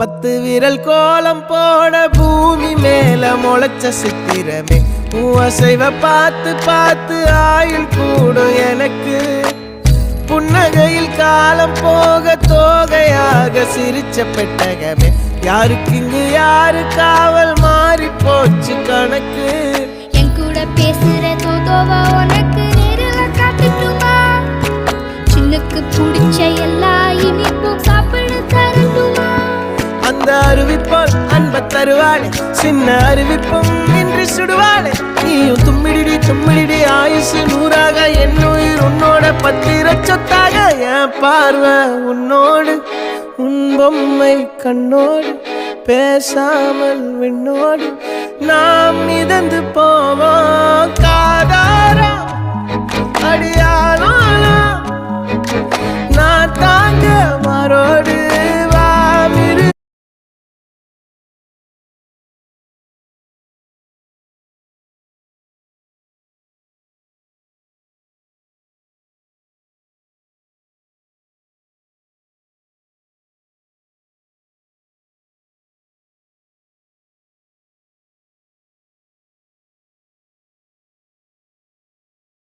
10 விரல் கோலம் போட பூமி மேல முளைச்ச சித்திரமே அசைவ பார்த்து பார்த்து ஆயுள் கூடும் எனக்கு புன்னகையில் காலம் போக தோகையாக சிரிச்ச பெட்டகமே யாருக்கு இங்கு யாரு காவல் மாறி போச்சு கணக்கு என் கூட பேசுற தோதோவா உனக்கு நேரில் காட்டுட்டுமா சின்னுக்கு பிடிச்ச எல்லா இனிப்பும் சாப்பிட தரட்டுமா அந்த அறிவிப்பால் அன்ப தருவாளே சின்ன அறிவிப்பும் இன்றி சுடுவாளே நீயும் தும்மிடி தும்மிடி ஆயுசு 100ஆக என் உயிர் உன்னோட 10 சொத்தாக என் பார்வை உன்னோடு உன் பொம்மை கண்ணோடு பேசாமல் விண்ணோடு நாம் மிதந்து போவோம் காதாரா அடியாளோ நான் தாங்க மாறோடு